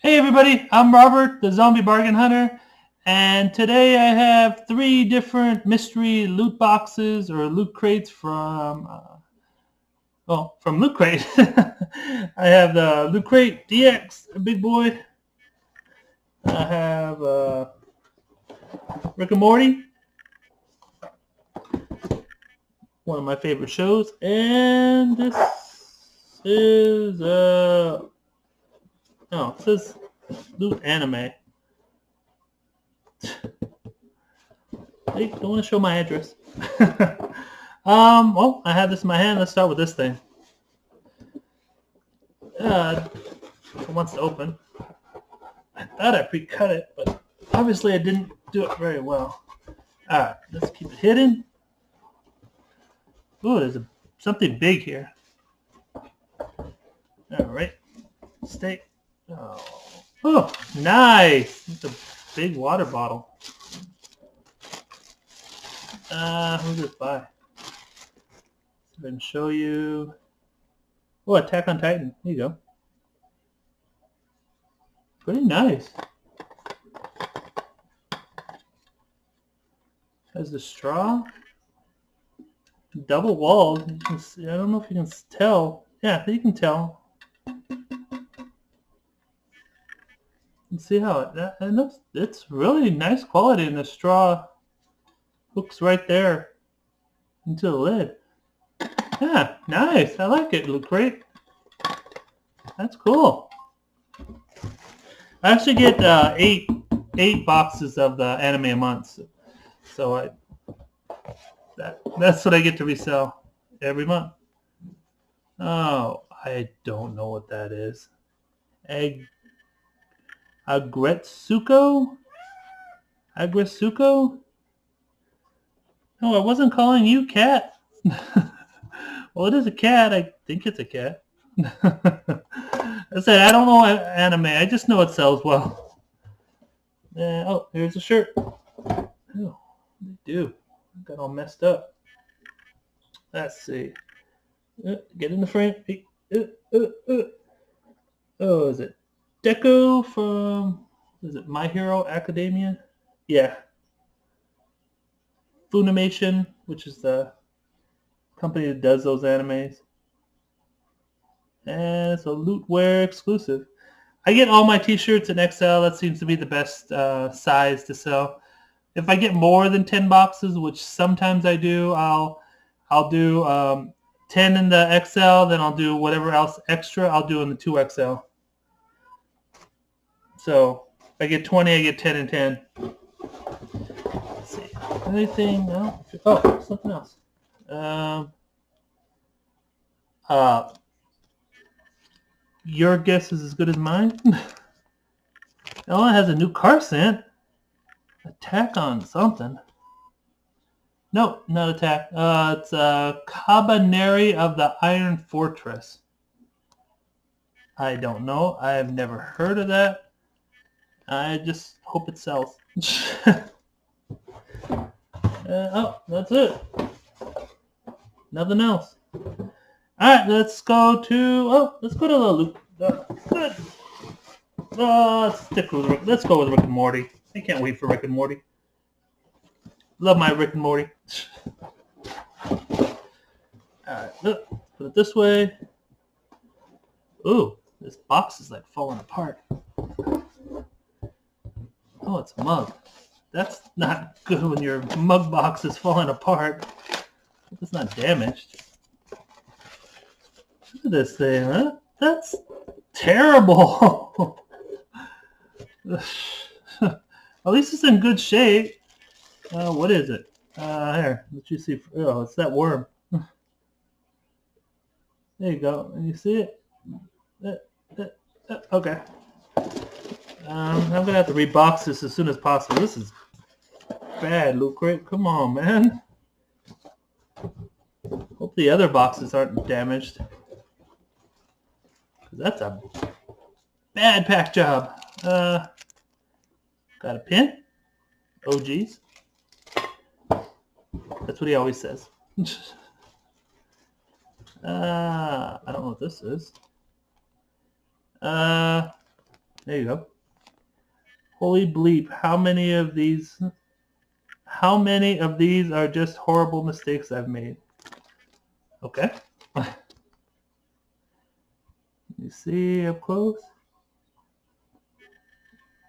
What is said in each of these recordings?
Hey everybody, I'm Robert, the Zombie Bargain Hunter, and today I have 3 different mystery loot boxes or loot crates from Loot Crate. I have the Loot Crate DX, a big boy. I have Rick and Morty, one of my favorite shows, and this is it says Loot Anime. I don't want to show my address. Well, I have this in my hand. Let's start with this thing. It wants to open. I thought I pre-cut it, but obviously I didn't do it very well. Alright, let's keep it hidden. Ooh, there's something big here. Alright, steak. Oh, nice! It's a big water bottle. Who's this by? So I can show you. Oh, Attack on Titan. There you go. Pretty nice. Has the straw. Double walled. You can see, I don't know if you can tell. Yeah, you can tell. You can see how it looks. It's really nice quality, and the straw hooks right there into the lid. Yeah, nice. I like it. Look great. That's cool. I actually get eight boxes of the anime a month, so that's what I get to resell every month. Oh, I don't know what that is. Agretsuko? Agretsuko? No, I wasn't calling you cat. Well, it is a cat. I think it's a cat. I said, I don't know anime. I just know it sells well. Oh, here's a shirt. Oh, they do. I got all messed up. Let's see. Get in the frame. Oh, is it Deco from... Is it My Hero Academia? Yeah. Funimation, which is the company that does those animes. And it's a Lootwear exclusive. I get all my t-shirts in XL. That seems to be the best size to sell. If I get more than 10 boxes, which sometimes I do, I'll do 10 in the XL, then I'll do whatever else extra I'll do in the 2XL. So if I get 20, I get 10 and 10. Let's see. Anything else? Oh, something else. Your guess is as good as mine. Oh, it has a new car scent. Attack on something. No, not Attack. It's Cabaneri of the Iron Fortress. I don't know. I've never heard of that. I just hope it sells. Oh, that's it. Nothing else. Alright, let's go to the loop. Let's go with Rick and Morty. I can't wait for Rick and Morty. Love my Rick and Morty. Alright, put it this way. Ooh, this box is like falling apart. Oh, it's a mug. That's not good when your mug box is falling apart. It's not damaged. Look at this thing, huh? That's terrible. At least it's in good shape. What is it? Here, let you see. Oh, it's that worm. There you go. And you see it? Okay. I'm gonna have to rebox this as soon as possible. This is bad, Loot Crate. Come on, man. Hope the other boxes aren't damaged. That's a bad pack job. Got a pin? Oh, geez. That's what he always says. I don't know what this is. There you go. Holy bleep. How many of these are just horrible mistakes I've made? Okay. You see up close?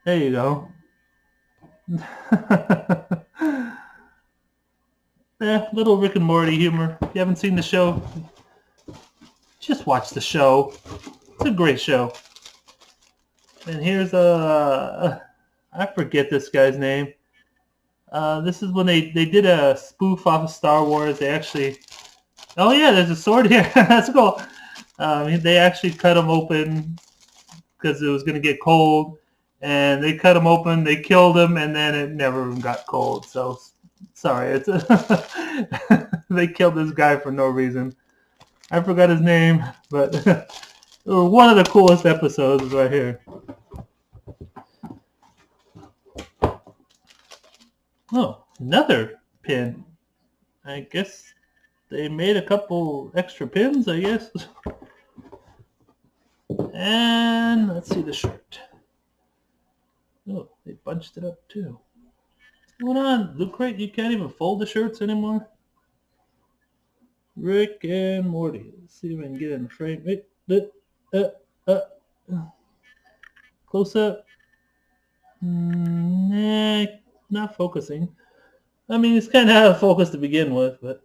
There you go. Little Rick and Morty humor. If you haven't seen the show, just watch the show. It's a great show. And here's I forget this guy's name. This is when they did a spoof off of Star Wars. They actually, oh yeah, there's a sword here. That's cool. They actually cut him open because it was going to get cold, and they cut him open. They killed him, and then it never got cold. So sorry, it's they killed this guy for no reason. I forgot his name, but one of the coolest episodes is right here. Oh, another pin. I guess they made a couple extra pins, I guess. And let's see the shirt. Oh, they bunched it up too. What's going on, Lootcrate? You can't even fold the shirts anymore? Rick and Morty. Let's see if I can get in the frame. Wait, close up. Nah, not focusing. I mean, it's kind of out of focus to begin with, but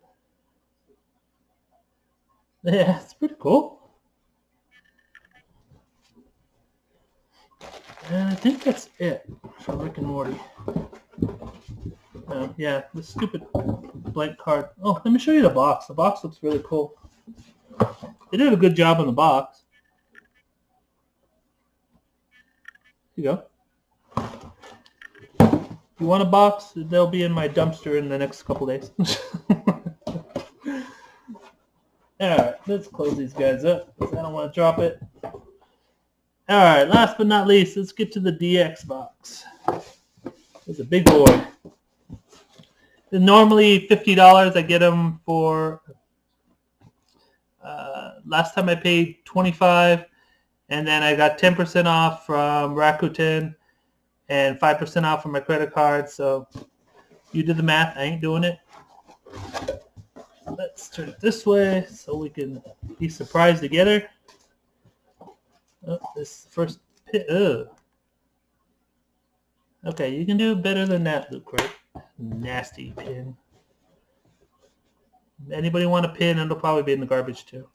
yeah, it's pretty cool. And I think that's it for Rick and Morty. Yeah, the stupid blank card. Oh, let me show you the box. The box looks really cool. They did a good job on the box. Here you go. You want a box? They'll be in my dumpster in the next couple days. Alright, let's close these guys up because I don't want to drop it. Alright, last but not least, let's get to the DX box. It's a big boy. They're normally $50. I get them for, last time I paid $25, and then I got 10% off from Rakuten and 5% off from my credit card. So you did the math. I ain't doing it. Let's turn it this way so we can be surprised together. Oh, this first pit. Ugh. Okay, you can do better than that, Lootcrate. Nasty pin. Anybody want a pin? It'll probably be in the garbage too.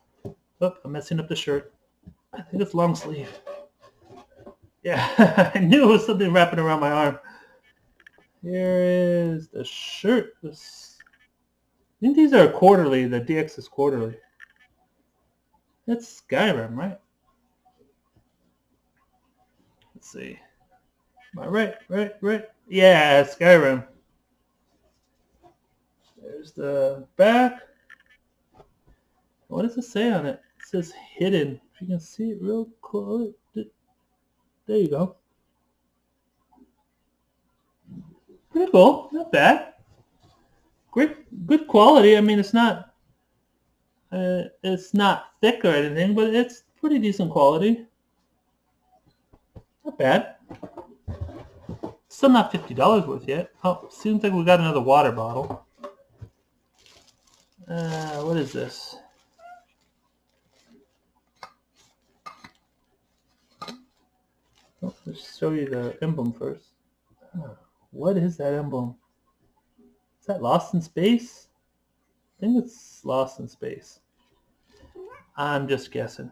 Oh, I'm messing up the shirt. I think it's long sleeve. Yeah, I knew it was something wrapping around my arm. Here is the shirt. I think these are quarterly. The DX is quarterly. That's Skyrim, right? Let's see. Am I right? Yeah, Skyrim. There's the back. What does it say on it? It says hidden. If you can see it real close. There you go. Pretty cool. Not bad. Great, good quality. I mean, it's not thick or anything, but it's pretty decent quality. Not bad. Still not $50 worth yet. Oh, seems like we got another water bottle. What is this? Oh, let's show you the emblem first. What is that emblem? Is that Lost in Space? I think it's Lost in Space. I'm just guessing.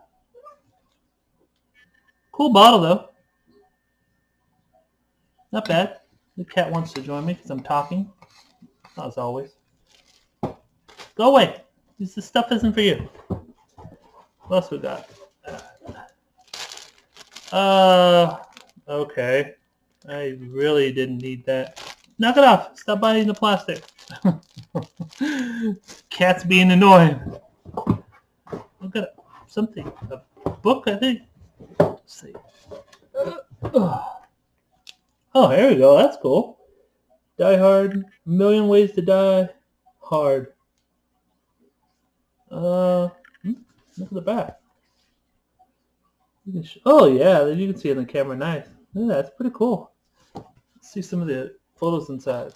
Cool bottle though. Not bad. The cat wants to join me because I'm talking. As always. Go away. This stuff isn't for you. What else we got? Okay. I really didn't need that. Knock it off. Stop biting the plastic. Cat's being annoying. I've got something. A book, I think. Let's see. Oh, here we go. That's cool. Die Hard. A Million Ways to Die Hard. Look at the back. Oh yeah, you can see it in the camera. Nice. Yeah, that's pretty cool. Let's see some of the photos inside.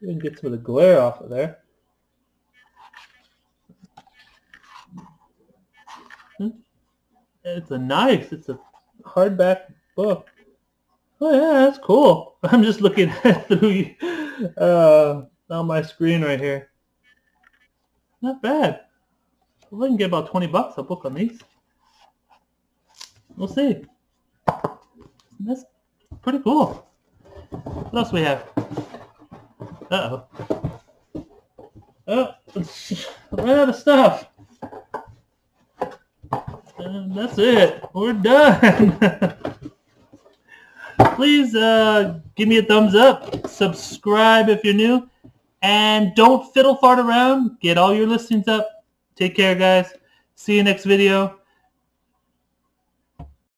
See if we can get some of the glare off of there. It's a nice. It's a hardback book. Oh yeah, that's cool. I'm just looking at through on my screen right here. Not bad. We can get about $20 a book on these. We'll see. That's pretty cool. What else we have? Uh-oh. Oh, ran out of stuff. That's it. We're done. Please give me a thumbs up. Subscribe if you're new. And don't fiddle fart around. Get all your listings up. Take care, guys. See you next video.